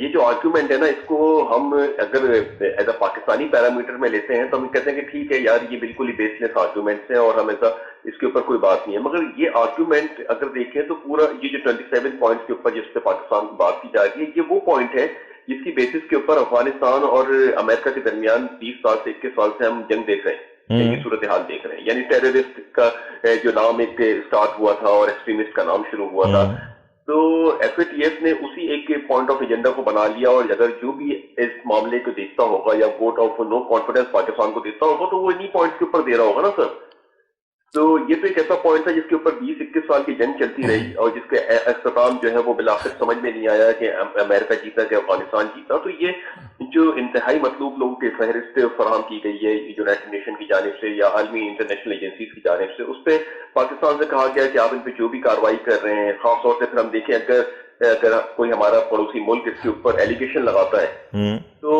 یہ جو آرگیومنٹ ہے نا اس کو ہم اگر ایز اے پاکستانی پیرامیٹر میں لیتے ہیں تو ہم کہتے ہیں کہ ٹھیک ہے یار یہ بالکل ہی بیس لیس آرگیومنٹس ہیں اور ہم ایسا اس کے اوپر کوئی بات نہیں ہے، مگر یہ آرگیومنٹ اگر دیکھیں تو پورا یہ جو 27 پوائنٹس کے اوپر جس پہ پاکستان کی بات کی جا رہی ہے یہ وہ پوائنٹ ہے جس کی بیسس کے اوپر افغانستان اور امریکہ کے درمیان 20 سال سے 21 سال سے ہم جنگ دیکھ رہے ہیں، یہ صورتحال دیکھ رہے ہیں، یعنی ٹیررسٹ کا جو نام ایک اسٹارٹ ہوا تھا اور ایکسٹریمسٹ کا نام شروع ہوا تھا، تو ایف اے ٹی ایف نے اسی ایک پوائنٹ آف ایجنڈا کو بنا لیا، اور اگر جو بھی اس معاملے کو دیکھتا ہوگا یا vote of no confidence Pakistan کو دیتا ہوگا تو وہ انہی پوائنٹس کے اوپر دے رہا ہوگا نا سر. تو یہ تو ایک ایسا پوائنٹ تھا جس کے اوپر 20-21 سال کی جنگ چلتی رہی اور جس کے اختتام جو ہے وہ بالآخر سمجھ میں نہیں آیا کہ امریکہ جیتا کہ افغانستان جیتا. تو یہ جو انتہائی مطلوب لوگوں کی فہرست فراہم کی گئی ہے یونائٹڈ نیشن کی جانب سے یا عالمی انٹرنیشنل ایجنسیز کی جانب سے، اس پہ پاکستان سے کہا گیا کہ آپ ان پہ جو بھی کارروائی کر رہے ہیں، خاص طور سے پھر ہم دیکھیں اگر کوئی ہمارا پڑوسی ملک اس کے اوپر ایلیگیشن لگاتا ہے تو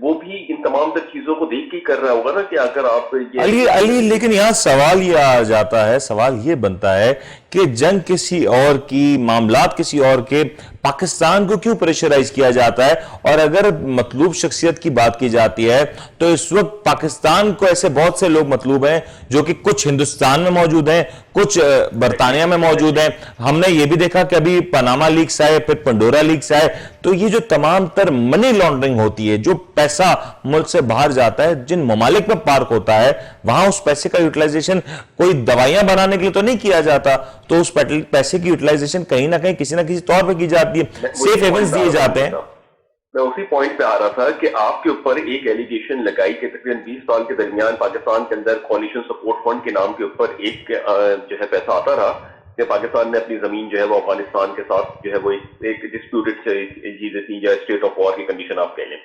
وہ بھی ان تمام تر چیزوں کو دیکھ کے کر رہا ہوگا نا کہ اگر آپ یہ علی لیکن یہاں سوال یہ آ جاتا ہے، سوال یہ بنتا ہے کہ جنگ کسی اور کی، معاملات کسی اور کے، پاکستان کو کیوں پریشرائز کیا جاتا ہے؟ اور اگر مطلوب شخصیت کی بات کی جاتی ہے تو اس وقت پاکستان کو ایسے بہت سے لوگ مطلوب ہیں جو کہ کچھ ہندوستان میں موجود ہیں، کچھ برطانیہ میں موجود ہیں. ہم نے یہ بھی دیکھا کہ ابھی پاناما لیکس آئے، پھر پنڈورا لیکس آئے. تو یہ جو تمام تر منی لانڈرنگ ہوتی ہے، جو پیسہ ملک سے باہر جاتا ہے، جن ممالک میں پارک ہوتا ہے، وہاں اس پیسے کا یوٹیلائزیشن کوئی دوائیاں بنانے کے لیے تو نہیں کیا جاتا، تو اس پیسے کی یوٹیلائزیشن کہیں نہ کہیں کسی نہ کسی طور پہ کی جاتی ہے، سیف ہیونز دیے جاتے ہیں. میں اسی پوائنٹ پہ آ رہا تھا کہ آپ کے اوپر ایک ایلیگیشن لگائی کہ تقریباً 20 سال کے درمیان پاکستان کے اندر کولیشن سپورٹ فنڈ کے نام کے اوپر ایک جو ہے پیسہ آتا رہا کہ پاکستان نے اپنی زمین جو ہے وہ افغانستان کے ساتھ جو ہے وہ ایک ڈسپیوٹڈ چیزیں تھیں یا اسٹیٹ آف وار کی کنڈیشن آپ کہہ لیں.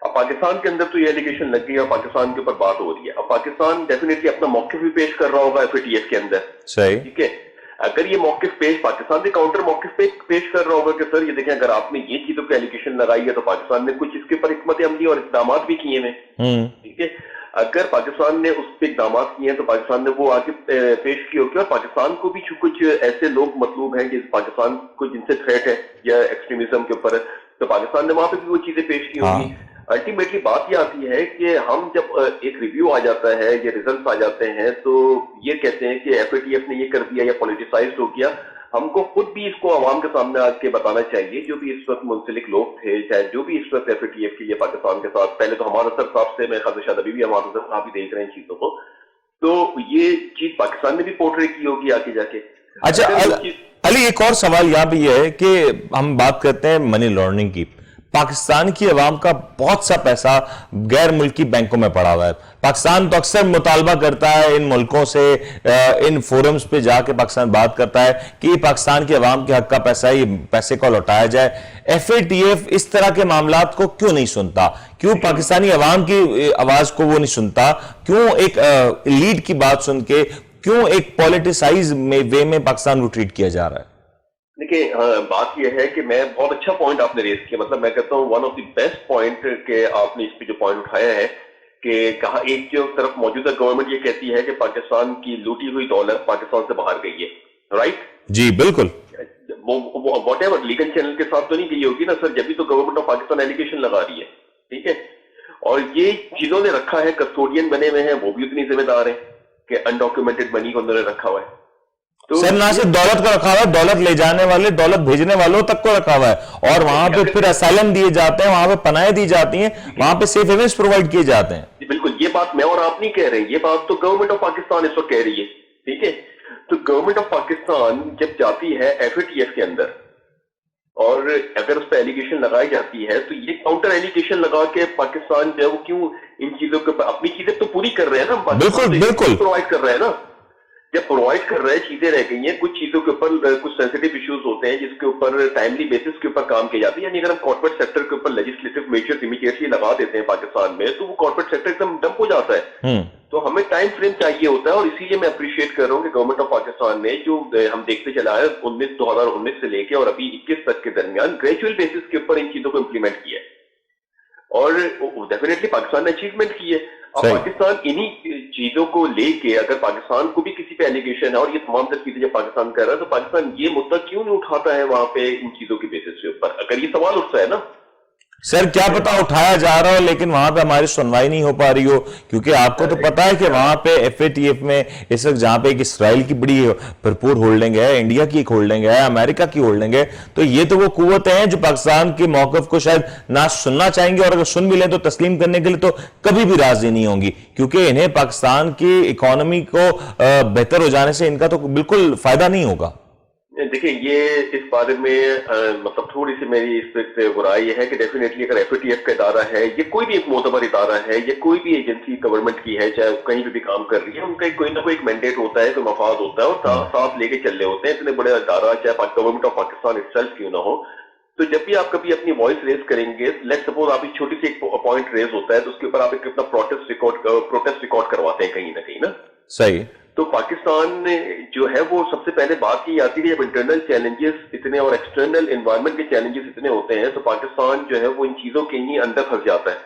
اب پاکستان کے اندر تو یہ ایلیگیشن لگ گئی اور پاکستان کے اوپر بات ہو رہی ہے. اب پاکستان ڈیفینیٹلی اپنا موقف بھی پیش کر رہا ہوگا ایف اے ٹی ایف کے اندر، صحیح، ٹھیک ہے. اگر یہ موقف پاکستان سے کاؤنٹر موقف پیش کر رہا ہوگا کہ سر یہ دیکھیں اگر آپ نے یہ چیزوں کی ایلیگیشن لگائی ہے تو پاکستان نے کچھ اس کے اوپر حکمت عملی اور اقدامات بھی کیے ہیں، ٹھیک ہے. اگر پاکستان نے اس پہ اقدامات کیے ہیں تو پاکستان نے وہ آگے پیش کی ہوگی، اور پاکستان کو بھی کچھ ایسے لوگ مطلوب ہیں کہ پاکستان کو جن سے تھریٹ ہے یا ایکسٹریمزم کے اوپر، تو پاکستان نے وہاں پہ بھی وہ چیزیں پیش کی ہوگی. الٹیمیٹلی بات یہ آتی ہے کہ ہم جب ایک ریویو آ جاتا ہے یا ریزلٹس آ جاتے ہیں تو یہ کہتے ہیں کہ ایف اے ٹی ایف نے یہ کر دیا یا پولیٹیسائزڈ ہو گیا. ہم کو خود بھی اس کو عوام کے سامنے آ کے بتانا چاہیے، جو بھی اس وقت منسلک لوگ تھے، چاہے جو بھی اس وقت ایف اے ٹی ایف کے لیے پاکستان کے ساتھ، پہلے تو ہمارا سر صاحب سے میں خاص شاید ابھی بھی ہمارا سر صاحب بھی دیکھ رہے ہیں چیزوں کو، تو یہ چیز پاکستان نے بھی پورٹری کی ہوگی آگے جا کے. اچھا علی، ایک اور سوال یہاں بھی یہ ہے کہ ہم بات کرتے ہیں منی لانڈرنگ کی. پاکستان کی عوام کا بہت سا پیسہ غیر ملکی بینکوں میں پڑا ہوا ہے. پاکستان تو اکثر مطالبہ کرتا ہے ان ملکوں سے، ان فورمز پہ جا کے پاکستان بات کرتا ہے کہ یہ پاکستان کی عوام کے حق کا پیسہ ہے، یہ پیسے کو لوٹایا جائے. ایف اے ٹی ایف اس طرح کے معاملات کو کیوں نہیں سنتا؟ کیوں پاکستانی عوام کی آواز کو وہ نہیں سنتا؟ کیوں ایک لیڈ کی بات سن کے، کیوں ایک پولیٹیسائز وے میں پاکستان کو ٹریٹ کیا جا رہا ہے؟ دیکھیں بات یہ ہے کہ میں بہت اچھا پوائنٹ آپ نے ریز کیا، مطلب میں کہتا ہوں one of the best point کہ آپ نے اس پہ جو پوائنٹ اٹھایا ہے کہ کہا ایک جو طرف موجودہ گورنمنٹ یہ کہتی ہے کہ پاکستان کی لوٹی ہوئی دولت پاکستان سے باہر گئی ہے، رائٹ؟ جی بالکل. واٹ ایور لیگل چینل کے ساتھ تو نہیں گئی ہوگی نا سر، جبھی تو گورنمنٹ آف پاکستان ایلیگیشن لگا رہی ہے، ٹھیک ہے. اور یہ چیزوں نے رکھا ہے، کسٹوڈین بنے ہوئے ہیں وہ بھی اتنی ذمہ دار ہیں کہ انڈاکیومنٹڈ منی کو انہوں نے رکھا ہوا ہے. سر نہ صرف دولت کو رکھا ہوا ہے، دولت لے جانے والے، دولت بھیجنے والوں تک کو رکھا ہوا ہے، اور وہاں پہ پھر اسائلم دیے جاتے ہیں، وہاں پہ پناہیں دی جاتی ہیں، وہاں پہ سیف ہیونز پرووائڈ کیے جاتے ہیں. بالکل، یہ بات میں اور آپ نہیں کہہ رہے، یہ بات تو گورنمنٹ آف پاکستان اس وقت کہہ رہی ہے، ٹھیک ہے. تو گورنمنٹ آف پاکستان جب جاتی ہے ایف اے ٹی ایف کے اندر اور اگر اس پہ ایلیگیشن لگائی جاتی ہے تو یہ کاؤنٹر ایلیگیشن لگا کے پاکستان جو ہے وہ کیوں ان چیزوں کے اپنی چیزیں تو پوری کر رہے ہیں نا، بالکل پرووائڈ کر رہے ہیں نا. جب پرووائڈ کر رہے ہیں چیزیں رہ گئی ہیں، کچھ چیزوں کے اوپر کچھ سینسیٹیو ایشوز ہوتے ہیں جس کے اوپر ٹائملی بیسس کے اوپر کام کیا جاتا ہے. یعنی اگر ہم کارپوریٹ سیکٹر کے اوپر لیجسلیٹو میجرز امیڈیٹلی لگا دیتے ہیں پاکستان میں تو وہ کارپوریٹ سیکٹر ایک دم ڈمپ ہو جاتا ہے. تو ہمیں ٹائم فریم چاہیے ہوتا ہے، اور اسی لیے میں اپریشیٹ کر رہا ہوں کہ گورنمنٹ آف پاکستان نے جو ہم دیکھتے چلا ہے 2019 سے لے کے اور ابھی 21 تک کے درمیان گریجوئل بیسس کے اوپر ان چیزوں کو امپلیمنٹ کیا ہے. اور ڈیفینیٹلی پاکستان نے اچیومنٹ کی ہے. اب پاکستان انہی چیزوں کو لے کے اگر پاکستان کو بھی کسی پہ ایلیگیشن ہے اور یہ تمام تر چیزیں جب پاکستان کر رہا ہے تو پاکستان یہ مدعا کیوں نہیں اٹھاتا ہے وہاں پہ ان چیزوں کی بیسس کے اوپر, اگر یہ سوال اٹھتا ہے نا. سر کیا پتا اٹھایا جا رہا ہو لیکن وہاں پہ ہماری سنوائی نہیں ہو پا رہی ہو, کیونکہ آپ کو تو پتا ہے کہ وہاں پہ ایف اے ٹی ایف میں اس وقت جہاں پہ ایک اسرائیل کی بڑی بھرپور ہولڈنگ ہے, انڈیا کی ایک ہولڈنگ ہے, امریکہ کی ہولڈنگ ہے, تو یہ تو وہ قوتیں ہیں جو پاکستان کے موقف کو شاید نہ سننا چاہیں گے, اور اگر سن بھی لیں تو تسلیم کرنے کے لیے تو کبھی بھی راضی نہیں ہوں گی, کیونکہ انہیں پاکستان کی اکانومی کو بہتر ہو جانے سے ان کا تو بالکل فائدہ نہیں ہوگا. دیکھیں یہ اس بارے میں مطلب تھوڑی سی میری اس پہ رائے یہ ہے کہ ڈیفینیٹلی اگر ایف اے ٹی ایف کا ادارہ ہے, یہ کوئی بھی ایک معتبر ادارہ ہے, یا کوئی بھی ایجنسی گورنمنٹ کی ہے چاہے کہیں پہ بھی کام کر رہی ہے, ان کا کوئی نہ کوئی ایک مینڈیٹ ہوتا ہے, کوئی مفاد ہوتا ہے, اور ساتھ لے کے چل رہے ہوتے ہیں. اتنے بڑے ادارہ چاہے government of Pakistan it self کیوں نہ ہو, تو جب بھی آپ کبھی اپنی وائس ریز کریں گے, لیٹ سپوز آپ ایک چھوٹی سی ایک پوائنٹ ریز ہوتا ہے تو اس کے اوپر آپ ایک اپنا پروٹیسٹ ریکارڈ کرواتے ہیں کہیں نہ کہیں نا. صحیح. تو پاکستان جو ہے وہ سب سے پہلے بات کی آتی ہے جب انٹرنل چیلنجز اتنے اور ایکسٹرنل انوائرمنٹ کے چیلنجز اتنے ہوتے ہیں تو پاکستان جو ہے وہ ان چیزوں کے ہی اندر پھنس جاتا ہے.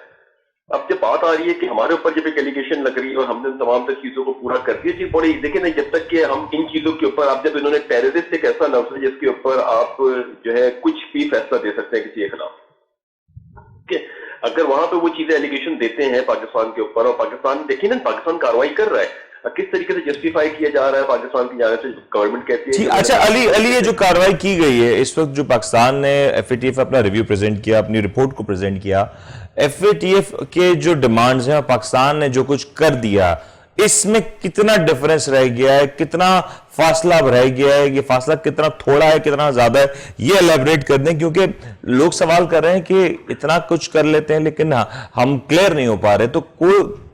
اب جب بات آ رہی ہے کہ ہمارے اوپر جب ایک ایلیگیشن لگ رہی ہے اور ہم نے تمام تر چیزوں کو پورا کر دیا, جی بڑی دیکھیں نا, جب تک کہ ہم ان چیزوں کے اوپر, آپ جب انہوں نے ٹیررسٹ ایک ایسا لفظ ہے جس کے اوپر آپ جو ہے کچھ بھی فیصلہ دے سکتے ہیں کسی کے خلاف, اگر وہاں پہ وہ چیزیں ایلیگیشن دیتے ہیں پاکستان کے اوپر, اور پاکستان دیکھیں نا پاکستان کارروائی کر رہا ہے, کس طریقے سے جسٹیفائی کیا جا رہا ہے پاکستان کی جانب سے, گورنمنٹ کہتی ہے. اچھا علی, یہ جو کارروائی کی گئی ہے اس وقت, جو پاکستان نے ایف اے ٹی ایف اپنا ریویو پریزنٹ کیا, اپنی رپورٹ کو پریزنٹ کیا, ایف اے ٹی ایف کے جو ڈیمانڈز ہیں اور پاکستان نے جو کچھ کر دیا, اس میں کتنا ڈیفرنس رہ گیا ہے, کتنا فاصلہ رہ گیا ہے, یہ فاصلہ کتنا تھوڑا ہے, کتنا زیادہ ہے, یہ الیبریٹ کر دیں, کیونکہ لوگ سوال کر رہے ہیں کہ اتنا کچھ کر لیتے ہیں لیکن ہم کلیئر نہیں ہو پا رہے, تو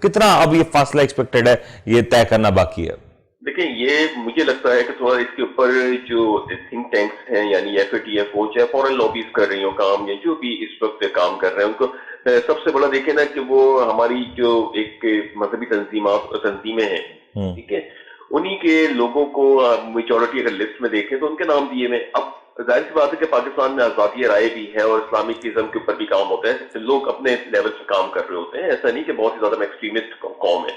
کتنا اب یہ فاصلہ ایکسپیکٹڈ ہے, یہ طے کرنا باقی ہے. دیکھیں یہ مجھے لگتا ہے کہ تھوڑا اس کے اوپر جو تھنک ٹینکس ہیں, یعنی ایف اے ٹی ایف ہو چاہے فورن لابیز کر رہی ہوں کام, یا جو بھی اس وقت کام کر رہے ہیں, ان کو سب سے بڑا دیکھیں نا کہ وہ ہماری جو ایک مذہبی تنظیمیں ہیں, ٹھیک ہے, انہی کے لوگوں کو میجورٹی اگر لسٹ میں دیکھیں تو ان کے نام دیے میں. اب ظاہر سی بات ہے کہ پاکستان میں آزادی رائے بھی ہے اور اسلامکزم کے اوپر بھی کام ہوتا ہے, لوگ اپنے لیول سے کام کر رہے ہوتے ہیں, ایسا نہیں کہ بہت ہی زیادہ ایکسٹریمسٹ قوم ہے.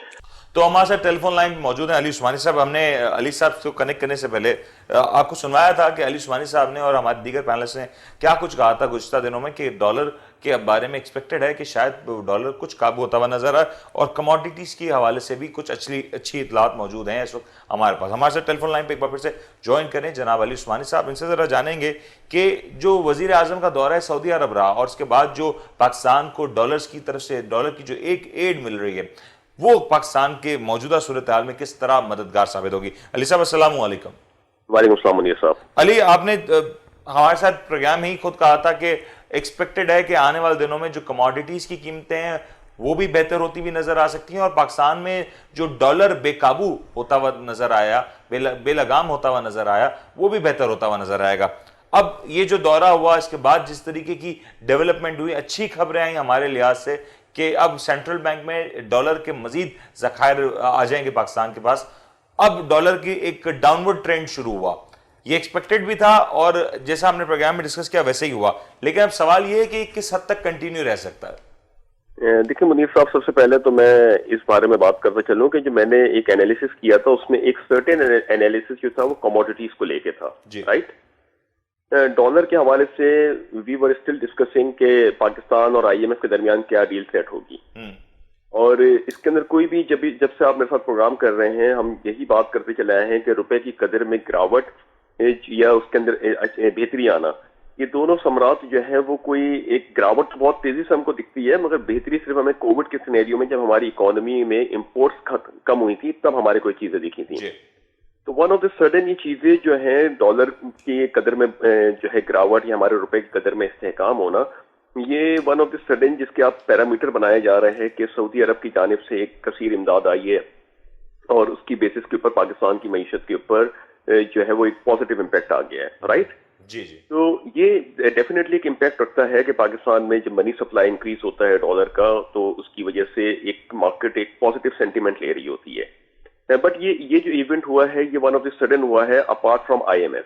تو ہمارے ساتھ ٹیلی فون لائن موجود ہیں علی عثمانی صاحب. ہم نے علی صاحب کو کنیکٹ کرنے سے پہلے آپ کو سنوایا تھا کہ علی عثمانی صاحب نے اور ہمارے دیگر پینلسٹ نے کیا کچھ کہا تھا گزشتہ دنوں میں, کہ ڈالر کے بارے میں ایکسپیکٹڈ ہے کہ شاید ڈالر کچھ قابو ہوتا ہوا نظر آئے, اور کموڈیٹیز کے حوالے سے بھی کچھ اچھی اطلاعات موجود ہیں اس وقت ہمارے پاس. ہمارے ساتھ ٹیلی فون لائن پہ ایک بار پھر سے جوائن کریں جناب علی عثمانی صاحب. ان سے ذرا جانیں گے کہ جو وزیر اعظم کا دورہ ہے سعودی عرب رہا, اور اس کے بعد جو پاکستان کو ڈالرز کی طرف سے ڈالر کی جو ایک ایڈ مل رہی ہے, وہ پاکستان کے موجودہ صورتحال میں کس طرح مددگار ثابت ہوگی. علی صاحب السلام علیکم. وعلیکم السلام منیر صاحب. علی, آپ نے ہمارے ساتھ پروگرام میں ہی خود کہا تھا کہ ایکسپیکٹڈ ہے کہ آنے والے دنوں میں جو کموڈیٹیز کی قیمتیں ہیں وہ بھی بہتر ہوتی بھی نظر آ سکتی ہیں, اور پاکستان میں جو ڈالر بے قابو ہوتا ہوا نظر آیا, بے لگام ہوتا ہوا نظر آیا, وہ بھی بہتر ہوتا ہوا نظر آئے گا. اب یہ جو دورہ ہوا, اس کے بعد جس طریقے کی ڈیولپمنٹ ہوئی, اچھی خبریں آئیں ہمارے لحاظ سے کہ اب سینٹرل بینک میں ڈالر کے مزید ذخائر آ جائیں گے پاکستان کے پاس. اب ڈالر کی ایک ڈاؤنورڈ ٹرینڈ شروع ہوا, یہ ایکسپیکٹڈ بھی تھا اور جیسا ہم نے پروگرام میں ڈسکس کیا ویسے ہی ہوا, لیکن اب سوال یہ ہے کہ کس حد تک کنٹینیو رہ سکتا ہے. دیکھیں منیر صاحب, سب سے پہلے تو میں اس بارے میں بات کرتا چلوں کہ جو میں نے ایک انالیسس کیا تھا اس میں ایک سرٹن انالیسس جو تھا وہ کموڈیٹیز کو لے کے تھا, رائٹ. ڈالر کے حوالے سے وی ور اسٹل ڈسکسنگ کہ پاکستان اور آئی ایم ایف کے درمیان کیا ڈیل سیٹ ہوگی, اور اس کے اندر کوئی بھی جب سے آپ میرے ساتھ پروگرام کر رہے ہیں ہم یہی بات کرتے چلے آئے ہیں کہ روپے کی قدر میں گراوٹ یا اس کے اندر بہتری آنا, یہ دونوں ثمرات جو ہے وہ کوئی ایک گراوٹ بہت تیزی سے ہم کو دکھتی ہے, مگر بہتری صرف ہمیں کووڈ کے سینیریو میں جب ہماری اکانومی میں امپورٹس کم ہوئی تھی تب ہمارے کوئی چیزیں دکھی تھیں. تو ون آف دا سڈن یہ چیزیں جو ہیں ڈالر کی قدر میں جو ہے گراوٹ یا ہمارے روپے کی قدر میں استحکام ہونا, یہ ون آف دا سڈن جس کے آپ پیرامیٹر بنائے جا رہے ہیں کہ سعودی عرب کی جانب سے ایک کثیر امداد آئی ہے اور اس کی بیسس کے اوپر پاکستان کی معیشت کے اوپر جو ہے وہ ایک پازیٹیو امپیکٹ آ گیا ہے, رائٹ. جی جی. تو یہ ڈیفینیٹلی ایک امپیکٹ رکھتا ہے کہ پاکستان میں جب منی سپلائی انکریز ہوتا ہے ڈالر کا تو اس کی وجہ سے ایک مارکیٹ ایک پازیٹیو سینٹیمنٹ لے رہی ہوتی ہے. بٹ یہ جو ایونٹ ہوا ہے یہ ون آف دی سڈن ہوا ہے apart from I M F.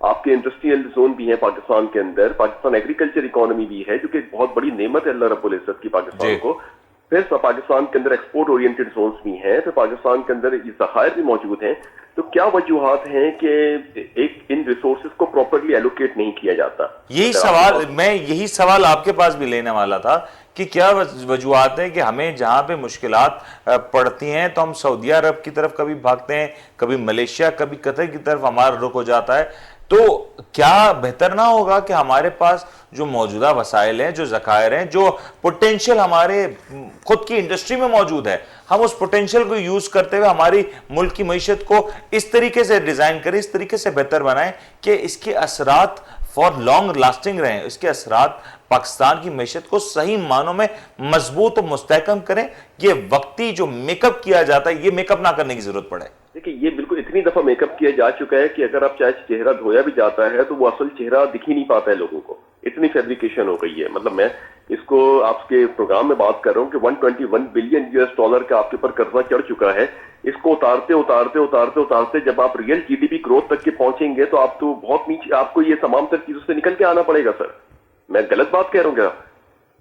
آپ کے انڈسٹریل زون بھی ہیں پاکستان کے اندر, پاکستان ایگریکلچر اکانومی بھی ہے جو کہ ایک بہت بڑی نعمت ہے اللہ رب العزت کی پاکستان کو. پھر پاکستان کے اندر ایکسپورٹ اورینٹڈ زونز بھی ہیں, پھر پاکستان کے اندر یہ ذخائر بھی موجود ہیں. تو کیا وجوہات ہیں کہ ایک ان ریسورسز کو پراپرلی ایلوکیٹ نہیں کیا جاتا؟ یہی سوال آپ کے پاس بھی لینے والا تھا کہ کیا وجوہات ہیں کہ ہمیں جہاں پہ مشکلات پڑتی ہیں تو ہم سعودی عرب کی طرف کبھی بھاگتے ہیں, کبھی ملیشیا, کبھی قطر کی طرف ہمارا رخ ہو جاتا ہے. تو کیا بہتر نہ ہوگا کہ ہمارے پاس جو موجودہ وسائل ہیں, جو ذخائر ہیں, جو پوٹینشیل ہمارے خود کی انڈسٹری میں موجود ہے, ہم اس پوٹینشیل کو یوز کرتے ہوئے ہماری ملک کی معیشت کو اس طریقے سے ڈیزائن کریں, اس طریقے سے بہتر بنائیں کہ اس کے اثرات فار لانگ لاسٹنگ رہیں, اس کے اثرات پاکستان کی معیشت کو صحیح معنوں میں مضبوط و مستحکم کریں. یہ وقتی جو میک اپ کیا جاتا ہے, یہ میک اپ نہ کرنے کی ضرورت پڑے. دیکھیں یہ بالکل اتنی دفعہ میک اپ کیا جا چکا ہے کہ اگر آپ چاہے چہرہ دھویا بھی جاتا ہے تو وہ اصل چہرہ دکھ ہی نہیں پاتا ہے لوگوں کو, اتنی فیبریکیشن ہو گئی ہے. مطلب میں اس کو آپ کے پروگرام میں بات کر رہا ہوں کہ $121 بلین کا آپ کے اوپر قرضہ چڑھ چکا ہے. اس کو اتارتے جب آپ real G D P growth تک کے پہنچیں گے تو آپ تو بہت نیچے, آپ کو یہ تمام تر چیزوں سے نکل کے آنا پڑے گا. سر میں غلط بات کہہ رہا ہوں کیا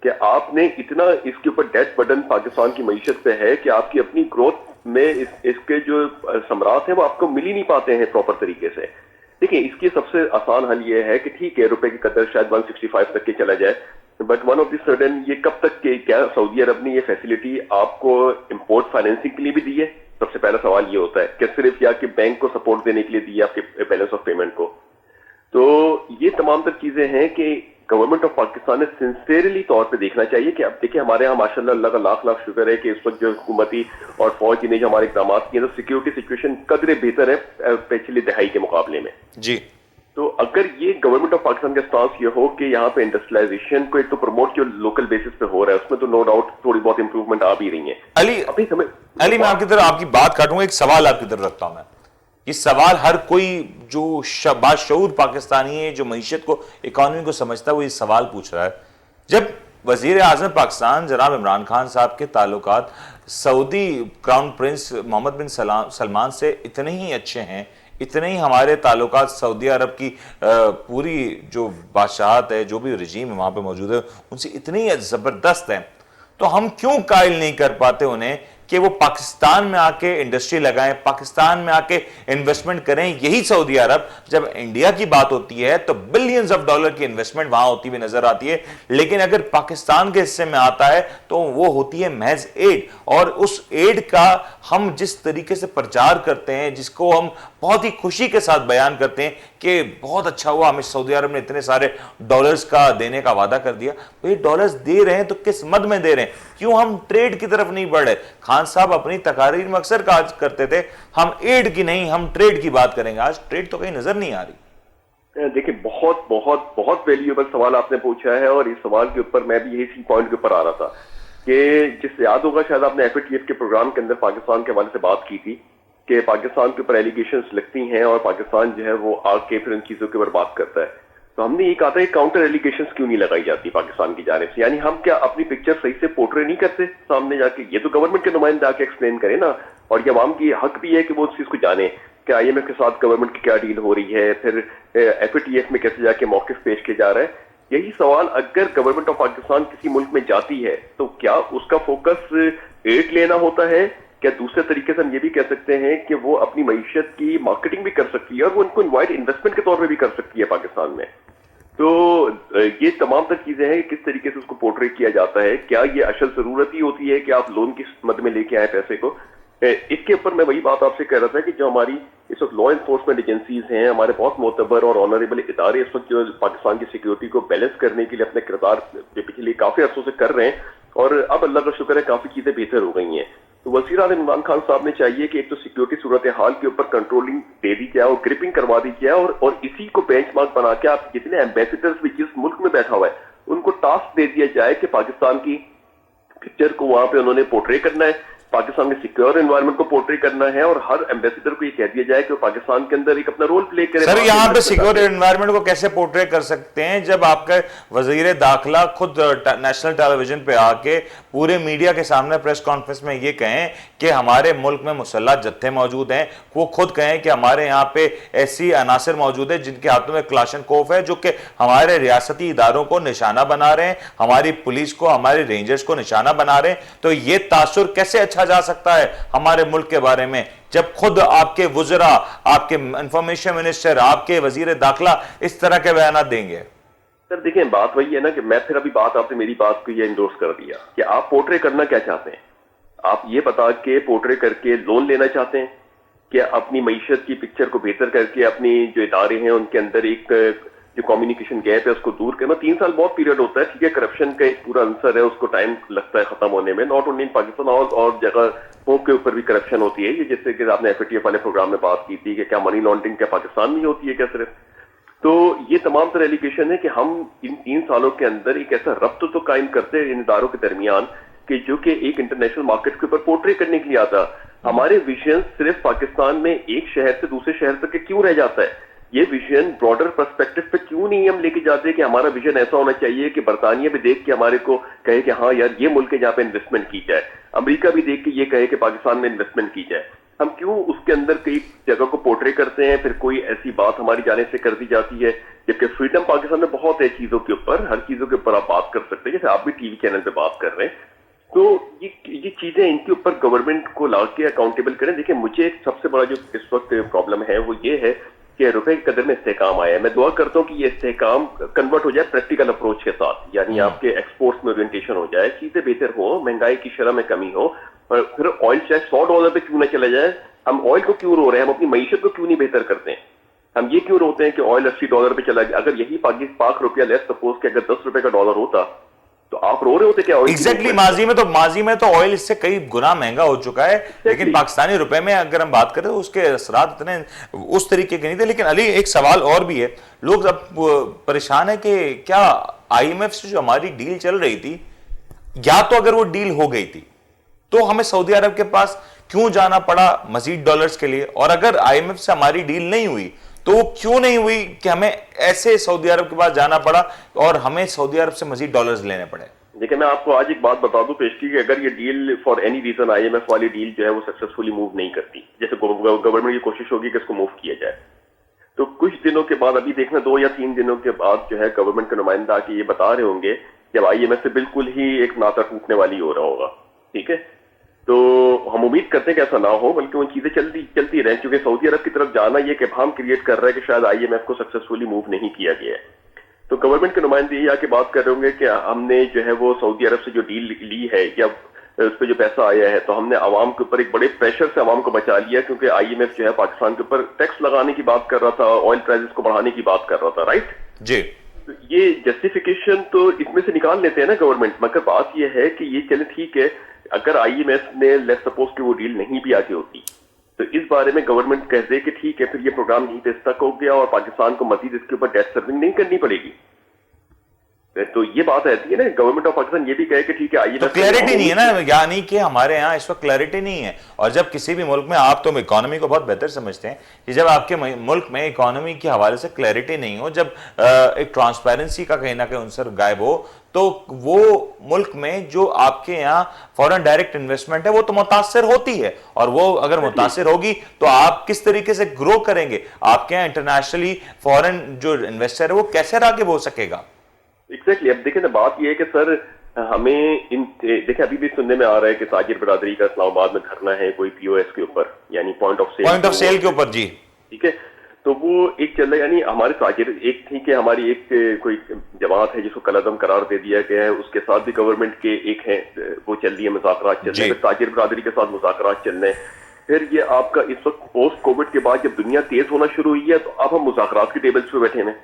کہ آپ نے اتنا اس کے اوپر ڈیٹ برڈن پاکستان کی معیشت پہ ہے کہ آپ کی اپنی گروتھ میں اس کے جو ثمرات ہیں وہ آپ کو مل ہی نہیں پاتے ہیں پراپر طریقے سے. دیکھیں اس کی سب سے آسان حل یہ ہے کہ ٹھیک ہے روپے کی قدر شاید 165 تک کے چلا جائے, but one of the sudden یہ کب تک کہ کیا سعودی عرب نے یہ فیسلٹی آپ کو امپورٹ فائنینسنگ کے لیے بھی دی ہے؟ سب سے پہلا سوال یہ ہوتا ہے کہ صرف یا کہ بینک کو سپورٹ دینے کے لیے دی ہے آپ کے بیلنس آف پیمنٹ کو. تو یہ تمام تر چیزیں ہیں کہ گورنمنٹ آف پاکستان نے سنسیئرلی طور پہ دیکھنا چاہیے کہ اب دیکھیں ہمارے یہاں ماشاءاللہ اللہ کا لاکھ لاکھ شکر ہے کہ اس وقت جو حکومتی اور فوج نے جو ہمارے اقدامات کیے تو سیکیورٹی سچویشن قدرے بہتر ہے پچھلی دہائی کے مقابلے میں. جی تو اگر یہ گورنمنٹ آف پاکستان کا سٹانس یہ ہو کہ یہاں پہ انڈسٹریلائزیشن کو ایک تو پروموٹ جو لوکل بیسس پہ ہو رہا ہے اس میں تو نو ڈاؤٹ تھوڑی بہت امپروومنٹ آ بھی رہی ہیں. علی میں آپ کی بات کاٹوں گا, ایک سوال آپ کی طرف رکھتا ہوں. میں یہ سوال ہر کوئی جو باشعور پاکستانی ہے, جو معیشت کو, اکانومی کو سمجھتا ہے, وہ یہ سوال پوچھ رہا ہے. جب وزیر اعظم پاکستان جناب عمران خان صاحب کے تعلقات سعودی کراؤن پرنس محمد بن سلمان سے اتنے ہی اچھے ہیں, اتنے ہی ہمارے تعلقات سعودی عرب کی پوری جو بادشاہت ہے, جو بھی رجیم ہے وہاں پہ موجود ہے, ان سے اتنے ہی زبردست ہیں, تو ہم کیوں قائل نہیں کر پاتے انہیں کہ وہ پاکستان میں آ کے انڈسٹری لگائیں, پاکستان میں آ کے انویسٹمنٹ کریں؟ یہی سعودی عرب جب انڈیا کی بات ہوتی ہے تو بلینز آف ڈالر کی انویسٹمنٹ وہاں ہوتی ہوئی نظر آتی ہے, لیکن اگر پاکستان کے حصے میں آتا ہے تو وہ ہوتی ہے محض ایڈ. اور اس ایڈ کا ہم جس طریقے سے پرچار کرتے ہیں, جس کو ہم بہت ہی خوشی کے ساتھ بیان کرتے ہیں کہ بہت اچھا ہوا ہمیں سعودی عرب نے اتنے سارے ڈالرز کا دینے کا وعدہ کر دیا, تو یہ ڈالرز دے رہے ہیں تو کس مد میں دے رہے ہیں؟ کیوں ہم ٹریڈ کی طرف نہیں بڑھ رہے؟ خان صاحب اپنی تقاریر میں اکثر کہا کرتے تھے ہم ایڈ کی نہیں, ہم ٹریڈ کی بات کریں گے. آج ٹریڈ تو کہیں نظر نہیں آ رہی. دیکھیں بہت بہت بہت ویلیوبل سوال آپ نے پوچھا ہے, اور اس سوال کے اوپر میں بھی یہی پوائنٹ کے اوپر آ رہا تھا کہ جس سے یاد ہوگا شاید آپ نے ایف اے ٹی ایف کے پروگرام کے اندر پاکستان کے حوالے سے بات کی تھی کہ پاکستان کے اوپر ایلیگیشنز لگتی ہیں اور پاکستان جو ہے وہ آ کے پھر ان چیزوں کے اوپر بات کرتا ہے. تو ہم نے یہ کہا تھا کہ کاؤنٹر ایلیگیشنز کیوں نہیں لگائی جاتی پاکستان کی جانب سے, یعنی ہم کیا اپنی پکچر صحیح سے پورٹرے نہیں کرتے سامنے جا کے؟ یہ تو گورنمنٹ کے نمائندے آ کے ایکسپلین کریں نا, اور یہ عوام کی حق بھی ہے کہ وہ اس چیز کو جانیں کہ آئی ایم ایف کے ساتھ گورنمنٹ کی کیا ڈیل ہو رہی ہے, پھر ایف اے ٹی ایف میں کیسے جا کے موقف پیش کیا جا رہا ہے. یہی سوال اگر گورنمنٹ آف پاکستان کسی ملک میں جاتی ہے تو کیا اس کا فوکس ایڈ لینا ہوتا ہے؟ کیا دوسرے طریقے سے ہم یہ بھی کہہ سکتے ہیں کہ وہ اپنی معیشت کی مارکیٹنگ بھی کر سکتی ہے اور وہ ان کو انوائٹ انویسٹمنٹ کے طور پہ بھی کر سکتی ہے پاکستان میں؟ تو یہ تمام تر چیزیں ہیں کہ کس طریقے سے اس کو پورٹری کیا جاتا ہے. کیا یہ اشد ضرورت ہی ہوتی ہے کہ آپ لون کی مد میں لے کے آئیں پیسے کو؟ اس کے اوپر میں وہی بات آپ سے کہہ رہا تھا کہ جو ہماری اس وقت لا انفورسمنٹ ایجنسیز ہیں, ہمارے بہت معتبر اور آنریبل ادارے اس وقت جو پاکستان کی سیکیورٹی کو بیلنس کرنے کے لیے اپنے کردار پچھلے کافی عرصوں سے کر رہے ہیں, اور اب اللہ کا شکر ہے کافی چیزیں بہتر ہو گئی ہیں. تو وزیر اعظم عمران خان صاحب نے چاہیے کہ ایک تو سیکیورٹی صورتحال کے اوپر کنٹرولنگ دے دی جائے اور گرپنگ کروا دی جائے, اور اسی کو بینچ مارک بنا کے آپ جتنے ایمبیسیڈرز بھی جس ملک میں بیٹھا ہوا ہے ان کو ٹاسک دے دیا جائے کہ پاکستان کی پکچر کو وہاں پہ انہوں نے پورٹری کرنا ہے, پاکستان کے سیکیور انوائرمنٹ کو پورٹری کرنا ہے, اور ہر ایمبیسیڈر کو یہ کہہ دیا جائے کہ وہ پاکستان کے اندر ایک اپنا رول پلے کرے. سر یہاں پہ سیکیور انوائرمنٹ کو کیسے پورٹری کر سکتے ہیں جب آپ کا وزیر داخلہ خود نیشنل ٹیلی ویژن پہ آ کے پورے میڈیا کے سامنے پریس کانفرنس میں یہ کہیں کہ ہمارے ملک میں مسلح جتھے موجود ہیں, وہ خود کہیں کہ ہمارے یہاں پہ ایسی عناصر موجود ہیں جن کے ہاتھوں میں کلاشنکوف ہے, جو کہ ہمارے ریاستی اداروں کو نشانہ بنا رہے ہیں, ہماری پولیس کو, ہمارے رینجرز کو نشانہ بنا رہے ہیں, تو یہ تاثر کیسے اچھا جا سکتا ہے ہمارے ملک کے بارے میں جب خود آپ کے وزراء, آپ کے انفارمیشن منسٹر, آپ کے وزیر داخلہ اس طرح کے بیانات دیں گے؟ سر دیکھیں, بات وہی ہے نا کہ میں پھر ابھی بات آپ نے میری بات کو یہ انڈورس کر دیا کہ آپ پورٹرے کرنا کیا چاہتے ہیں. آپ یہ بتا کے پورٹرے کر کے لون لینا چاہتے ہیں کہ اپنی معیشت کی پکچر کو بہتر کر کے اپنی جو ادارے ہیں ان کے اندر ایک جو کمیونیکیشن گیپ ہے اس کو دور کرنا. 3 سال بہت پیریڈ ہوتا ہے, ٹھیک ہے, کرپشن کا ایک پورا عنصر ہے, اس کو ٹائم لگتا ہے ختم ہونے میں, ناٹ اونلی ان پاکستان اور جگہ کے اوپر بھی کرپشن ہوتی ہے. یہ جیسے کہ آپ نے FATF والے پروگرام میں بات کی تھی کہ کیا منی لانڈرنگ کیا پاکستان میں ہوتی ہے کیا صرف, تو یہ تمام تر ایلیگیشن ہے کہ ہم ان 3 سالوں کے اندر ایک ایسا ربط تو قائم کرتے ہیں ان اداروں کے درمیان کہ جو کہ ایک انٹرنیشنل مارکیٹ کے اوپر پورٹری کرنے کے لیے آتا. ہمارے ویژن صرف پاکستان میں ایک شہر سے دوسرے شہر تک کیوں رہ جاتا ہے؟ یہ ویژن براڈر پرسپیکٹو پہ کیوں نہیں ہم لے کے جاتے کہ ہمارا ویژن ایسا ہونا چاہیے کہ برطانیہ بھی دیکھ کے ہمارے کو کہے کہ ہاں یار یہ ملک ہے جہاں پہ انویسٹمنٹ کی جائے, امریکہ بھی دیکھ کے یہ کہے کہ پاکستان میں انویسٹمنٹ کی جائے. ہم کیوں اس کے اندر کئی جگہ کو پورٹرے کرتے ہیں, پھر کوئی ایسی بات ہماری جانب سے کر دی جاتی ہے, جبکہ فریڈم پاکستان میں بہت ہے چیزوں کے اوپر, ہر چیزوں کے اوپر آپ بات کر سکتے ہیں, جیسے آپ بھی ٹی وی چینل پہ بات کر رہے ہیں. تو یہ چیزیں ان کے اوپر گورنمنٹ کو لا کے اکاؤنٹیبل کریں. دیکھیں مجھے سب سے بڑا جو اس وقت پرابلم ہے وہ یہ ہے کہ روپے کی قدر میں استحکام آیا ہے. میں دعا کرتا ہوں کہ یہ استحکام کنورٹ ہو جائے پریکٹیکل اپروچ کے ساتھ, یعنی آپ کے ایکسپورٹس میں اورینٹیشن ہو جائے, چیزیں بہتر ہو, مہنگائی کی شرح میں کمی ہو, اور پھر آئل چاہے $100 پہ کیوں نہ چلا جائے. ہم آئل کو کیوں رو رہے ہیں, ہم اپنی معیشت کو کیوں نہیں بہتر کرتے ہیں؟ ہم یہ کیوں روتے ہیں کہ آئل $80 پہ چلا گیا؟ اگر یہی پاک روپیہ لیس سپوز کہ اگر $10 کا ڈالر ہوتا تو آپ رو رہے ہوتے کیا؟ ایگزیکٹلی ماضی میں تو آئل اس سے کئی گنا مہنگا ہو چکا ہے, لیکن پاکستانی روپے میں اگر ہم بات کریں تو اس کے اثرات اتنے اس طریقے کے نہیں تھے. لیکن علی ایک سوال اور بھی ہے, لوگ اب پریشان ہے کہ کیا IMF سے جو ہماری ڈیل چل رہی تھی, یا تو اگر وہ ڈیل ہو گئی تھی تو ہمیں سعودی عرب کے پاس کیوں جانا پڑا مزید ڈالرز کے لیے, اور اگر IMF سے ہماری ڈیل نہیں ہوئی تو وہ کیوں نہیں ہوئی کہ ہمیں ایسے سعودی عرب کے پاس جانا پڑا اور ہمیں سعودی عرب سے مزید ڈالرز لینے پڑے؟ دیکھیں میں آپ کو آج ایک بات بتا دوں پیش کی کہ اگر یہ deal for any reason IMF والی ڈیل جو ہے وہ سکسیسفلی موو نہیں کرتی, جیسے گورنمنٹ کی کوشش ہوگی کہ اس کو موو کیا جائے, تو کچھ دنوں کے بعد, ابھی دیکھنا 2 یا 3 دنوں کے بعد جو ہے گورنمنٹ کے نمائندہ آ کے یہ بتا رہے ہوں گے جب IMF سے بالکل ہی ایک ناطہ ٹوٹنے والی ہو رہا ہوگا, ٹھیک ہے. تو ہم امید کرتے ہیں کہ ایسا نہ ہو, بلکہ وہ چیزیں چلتی رہیں, کیونکہ سعودی عرب کی طرف جانا یہ کہ ابہام کریٹ کر رہا ہے کہ شاید IMF کو سکسیسفلی موو نہیں کیا گیا ہے. تو گورنمنٹ کے نمائندے یہ آ کے بات کر رہے ہوں گے کہ ہم نے جو ہے وہ سعودی عرب سے جو ڈیل لی ہے یا اس پہ جو پیسہ آیا ہے, تو ہم نے عوام کے اوپر ایک بڑے پریشر سے عوام کو بچا لیا, کیونکہ IMF جو ہے پاکستان کے اوپر ٹیکس لگانے کی بات کر رہا تھا, آئل پرائزز کو بڑھانے کی بات کر رہا تھا, رائٹ جی. یہ جسٹیفیکیشن تو اس میں سے نکال لیتے ہیں نا گورنمنٹ, مگر بات یہ ہے کہ یہ چلے ٹھیک ہے, اگر IMF نے لیٹس سپوز کہ وہ ڈیل نہیں بھی آگے ہوتی تو اس بارے میں گورنمنٹ کہہ دے کہ ٹھیک ہے پھر یہ پروگرام یہیں پہ اسٹک ہو گیا اور پاکستان کو مزید اس کے اوپر ڈیٹ سرونگ نہیں کرنی پڑے گی, تو یہ بات رہتی ہے نا. گورنمنٹ آف پاکستان یہ بھی کہے کہ ٹھیک ہے IMF کلیئرٹی نہیں ہے نا, یعنی کہ ہمارے یہاں اس وقت کلیئرٹی نہیں ہے. اور جب کسی بھی ملک میں, آپ تو اکانومی کو بہت بہتر سمجھتے ہیں, کہ جب آپ کے ملک میں اکانومی کے حوالے سے کلیئرٹی نہیں ہو, جب ایک ٹرانسپیرنسی کا کہیں نہ کہیں عنصر غائب ہو, تو وہ ملک میں جو آپ کے یہاں فورن ڈائریکٹ انویسٹمنٹ ہے وہ تو متاثر ہوتی ہے, اور وہ اگر متاثر ہوگی تو آپ کس طریقے سے گرو کریں گے, آپ کے یہاں انٹرنیشنلی فورن جو انویسٹر ہے وہ کیسے راغب ہو سکے گا؟ ایگزیکٹلی. اب دیکھیں نا بات یہ ہے کہ سر ہمیں دیکھیں ابھی بھی سننے میں آ رہا ہے کہ تاجر برادری کا اسلام آباد میں دھرنا ہے کوئی POS کے اوپر, یعنی پوائنٹ آف سیل کے اوپر, جی ٹھیک ہے. تو وہ ایک چل رہا ہے, یعنی ہمارے تاجر ایک تھی کہ ہماری ایک کوئی جماعت ہے جس کو کلعدم قرار دے دیا گیا ہے, اس کے ساتھ بھی گورنمنٹ کے ایک ہیں وہ چل رہی ہے مذاکرات چل رہے ہیں, تاجر برادری کے ساتھ مذاکرات چل رہے ہیں. پھر یہ آپ کا اس وقت پوسٹ کووڈ کے بعد جب دنیا تیز ہونا شروع ہوئی ہے تو اب ہم مذاکرات کے ٹیبلز پہ بیٹھے ہیں.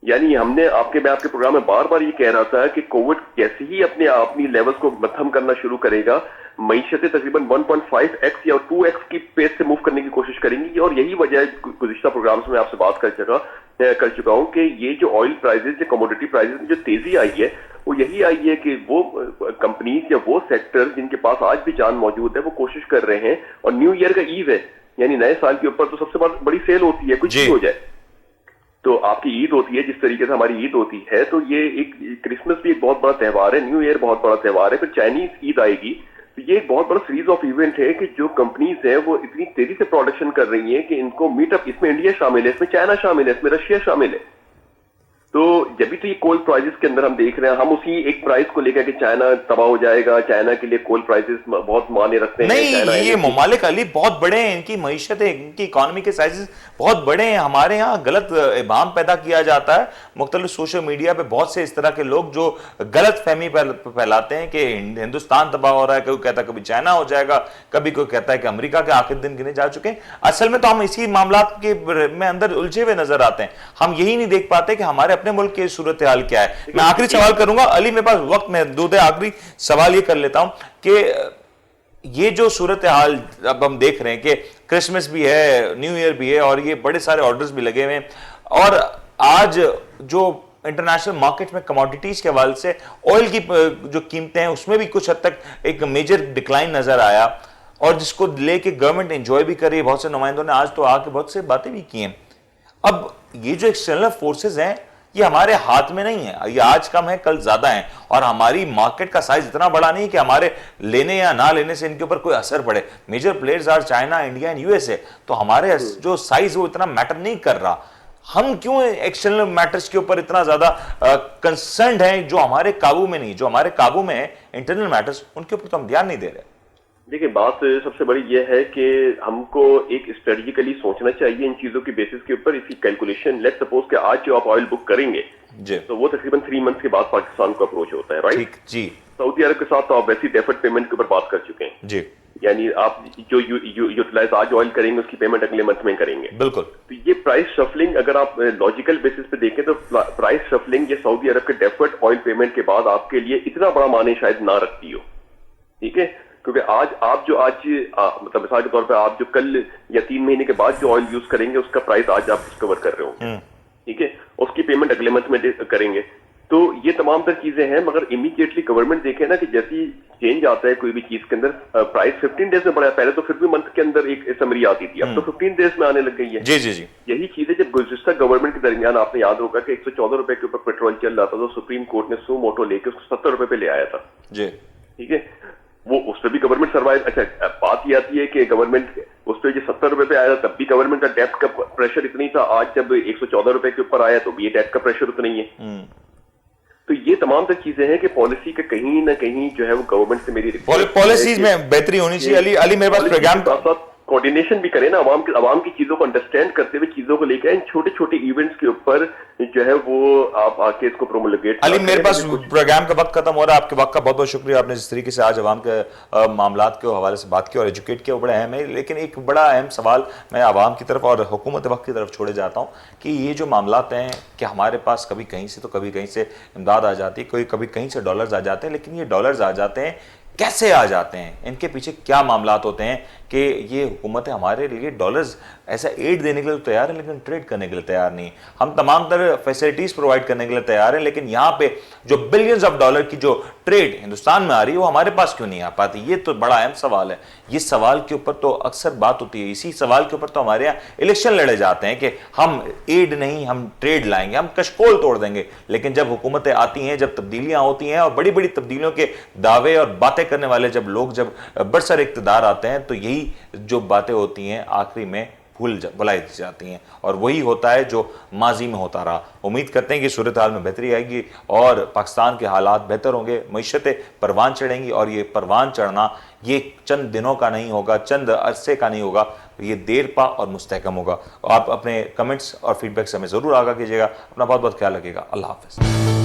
یعنی ہم نے میں آپ کے پروگرام میں بار بار یہ کہہ رہا تھا کہ کووڈ کیسے ہی اپنی لیولز کو مدھم کرنا شروع کرے گا, معیشتیں تقریباً 1.5x یا 2x کی پیس سے موو کرنے کی کوشش کریں گی. اور یہی وجہ ہے گزشتہ پروگرامز میں آپ سے بات کر چکا ہوں کہ یہ جو آئل پرائزز یا کموڈٹی پرائزز میں جو تیزی آئی ہے وہ یہی آئی ہے کہ وہ کمپنیز یا وہ سیکٹر جن کے پاس آج بھی جان موجود ہے وہ کوشش کر رہے ہیں. اور نیو ایئر کا ایو ہے, یعنی نئے سال کے اوپر تو سب سے بڑی سیل ہوتی ہے, کچھ بھی ہو جائے. تو آپ کی عید ہوتی ہے جس طریقے سے ہماری عید ہوتی ہے, تو یہ ایک کرسمس بھی ایک بہت بڑا تہوار ہے, نیو ایئر بہت بڑا تہوار ہے, پھر چائنیز عید آئے گی, تو یہ ایک بہت بڑا سیریز آف ایونٹ ہے کہ جو کمپنیز ہیں وہ اتنی تیزی سے پروڈکشن کر رہی ہیں کہ ان کو میٹ اپ، اس میں انڈیا شامل ہے، اس میں چائنا شامل ہے، اس میں رشیا شامل ہے. تو جبھی تو یہ کول پرائزز کے اندر ہم دیکھ رہے ہیں، ہم اسی ایک پرائز کو لے کر کہ چائنا تباہ ہو جائے گا، چائنا کے لیے کول پرائزز بہت معنی رکھتے ہیں. نہیں، یہ ممالک علی بہت بڑے ہیں، ان کی معیشت ہے، ان کی اکانومی کے سائزز بہت بڑے ہیں. ہمارے ہاں غلط ابہام پیدا کیا جاتا ہے مختلف سوشل میڈیا پہ، بہت سے اس طرح کے لوگ جو غلط فہمی پھیلاتے ہیں کہ ہندوستان تباہ ہو رہا ہے، کوئی کہتا ہے کبھی چائنا ہو جائے گا، کبھی کوئی کہتا ہے کہ امریکہ کے آخر دن گنے جا چکے ہیں. اصل میں تو ہم اسی معاملات کے میں اندر الجھے ہوئے نظر آتے ہیں. ہم یہی نہیں دیکھ پاتے کہ ہمارے اپنے ملک کی صورتحال کیا ہے. میں آخری سوال کروں گا علی، میرے پاس وقت محدود ہے، آخری سوال یہ کر لیتا ہوں کہ یہ جو صورتحال اب ہم دیکھ رہے ہیں کہ کرسمس بھی ہے، نیو ایئر بھی ہے، اور یہ بڑے سارے آرڈرز بھی لگے ہوئے ہیں، اور آج جو انٹرنیشنل مارکیٹ میں کموڈیٹیز کے حوالے سے آئل کی جو قیمتیں ہیں اس میں بھی کچھ حد تک ایک میجر ڈکلائن نظر آیا، اور جس کو لے کے گورنمنٹ انجوائے بھی کر رہی ہے. بہت سے نمائندوں نے آج تو آ کے بہت سے باتیں بھی کی ہیں. اب یہ جو ایکسٹرنل فورسز ہیں یہ ہمارے ہاتھ میں نہیں ہے، یہ آج کم ہے کل زیادہ ہیں، اور ہماری مارکیٹ کا سائز اتنا بڑا نہیں کہ ہمارے لینے یا نہ لینے سے ان کے اوپر کوئی اثر پڑے. Major players are China, India and U S A. تو ہمارے جو سائز وہ اتنا میٹر نہیں کر رہا. ہم کیوں ایکسٹرنل میٹرز کے اوپر اتنا زیادہ کنسرنڈ ہیں جو ہمارے قابو میں نہیں؟ جو ہمارے قابو میں ہیں انٹرنل میٹرز، ان کے اوپر تو ہم دھیان نہیں دے رہے. دیکھیں، بات سب سے بڑی یہ ہے کہ ہم کو ایک اسٹریٹجیکلی سوچنا چاہیے ان چیزوں کی بیسس کے اوپر. اس کی کیلکولیشن، لیٹ سپوز کہ آج جو آپ آئل بک کریں گے جی تو وہ تقریباً 3 منتھ کے بعد پاکستان کو اپروچ ہوتا ہے، رائٹ؟ جی. سعودی عرب کے ساتھ تو آپ ویسی ڈیفرڈ پیمنٹ کے اوپر بات کر چکے ہیں. جی یعنی آپ جو یوٹیلائز آج آئل کریں گے اس کی پیمنٹ اگلے منتھ میں کریں گے. بالکل. تو یہ پرائس شفلنگ اگر آپ لاجیکل بیسس پہ دیکھیں تو پرائس شفلنگ یہ سعودی عرب کے ڈیفرڈ آئل پیمنٹ کے بعد آپ کے لیے اتنا بڑا معنی شاید نہ رکھتی ہو. ٹھیک ہے، کیونکہ آپ مطلب مثال کے طور پہ آپ جو کل یا 3 مہینے کے بعد جو آئل یوز کریں گے اس کا پرائس آج آپ ڈسکور کر رہے ہوں گے. ٹھیک ہے، اس کی پیمنٹ اگلے منتھ میں کریں گے. تو یہ تمام تر چیزیں ہیں، مگر امیڈیٹلی گورنمنٹ دیکھے نا کہ جیسی چینج آتا ہے کوئی بھی چیز کے اندر، پرائس 15 ڈیز میں بڑھا. پہلے تو پھر بھی منتھ کے اندر ایک سمری آتی تھی، اب تو 15 ڈیز میں آنے لگ گئی ہے. جی جی جی. یہی چیز ہے جب گزشتہ گورنمنٹ کے درمیان آپ نے یاد ہوگا کہ 114 روپے کے اوپر پیٹرول چل رہا تھا تو سپریم کورٹ نے سو موٹو لے کے اس کو 70 روپے پہ لے آیا تھا. جی ٹھیک ہے، وہ اس پہ بھی گورنمنٹ سروائو. اچھا، بات یہ آتی ہے کہ گورنمنٹ اس پہ جو 70 روپے پہ آیا تھا تب بھی گورنمنٹ کا ڈیٹ کا پریشر اتنا ہی تھا. آج جب 114 روپے کے اوپر آیا تو بھی یہ ڈیٹ کا پریشر اتنا ہی ہے. تو یہ تمام تر چیزیں ہیں کہ پالیسی کے کہیں نہ کہیں جو ہے وہ گورنمنٹ سے میری پالیسیز میں بہتری ہونی چاہیے. علی میرے پاس پروگرام کوارڈینیشن بھی کرے نا، عوام کی چیزوں کو انڈرسٹینڈ کرتے ہوئے چیزوں کو لے کے ان چھوٹے چھوٹے ایونٹس کے اوپر جو ہے وہ آپ آ کے اس کو پرومولیگیٹ. علی میرے پاس پروگرام کا وقت ختم ہو رہا ہے. آپ کے وقت کا بہت بہت شکریہ. آپ نے جس طریقے سے آج عوام کے معاملات کے حوالے سے بات کی اور ایجوکیٹ کیا وہ بڑا اہم ہے. لیکن ایک بڑا اہم سوال میں عوام کی طرف اور حکومت وقت کی طرف چھوڑے جاتا ہوں کہ یہ جو معاملات ہیں کہ ہمارے پاس کبھی کہیں سے تو کبھی کہیں سے امداد آ جاتی ہے، کبھی کہیں سے ڈالرز آ جاتے ہیں، لیکن یہ ڈالرز آ جاتے ہیں کیسے آ جاتے ہیں؟ ان کے پیچھے کیا معاملات ہوتے ہیں کہ یہ حکومتیں ہمارے لیے ڈالرز ایسا ایڈ دینے کے لیے تیار ہیں لیکن ٹریڈ کرنے کے لیے تیار نہیں. ہم تمام تر فیسلٹیز پرووائڈ کرنے کے لیے تیار ہیں، لیکن یہاں پہ جو بلینز آف ڈالر کی جو ٹریڈ ہندوستان میں آ رہی ہے وہ ہمارے پاس کیوں نہیں آ پاتی؟ یہ تو بڑا اہم سوال ہے. یہ سوال کے اوپر تو اکثر بات ہوتی ہے، اسی سوال کے اوپر تو ہمارے یہاں الیکشن لڑے جاتے ہیں کہ ہم ایڈ نہیں، ہم ٹریڈ لائیں گے، ہم کشکول توڑ دیں گے. لیکن جب حکومتیں آتی ہیں، جب تبدیلیاں ہوتی ہیں اور بڑی بڑی تبدیلیوں کے دعوے اور باتیں کرنے والے جب لوگ جب برسر اقتدار آتے ہیں تو یہی جو باتیں ہوتی ہیں آخری میں بھلائی جاتی ہیں، اور وہی ہوتا ہے جو ماضی میں ہوتا رہا. امید کرتے ہیں کہ صورتحال میں بہتری آئے گی اور پاکستان کے حالات بہتر ہوں گے، معیشتیں پروان چڑھیں گی، اور یہ پروان چڑھنا یہ چند دنوں کا نہیں ہوگا، چند عرصے کا نہیں ہوگا، یہ دیر پا اور مستحکم ہوگا. آپ اپنے کمنٹس اور فیڈ بیک سے ہمیں ضرور آگاہ کیجیے گا. اپنا بہت بہت خیال رکھیے گا. اللہ حافظ.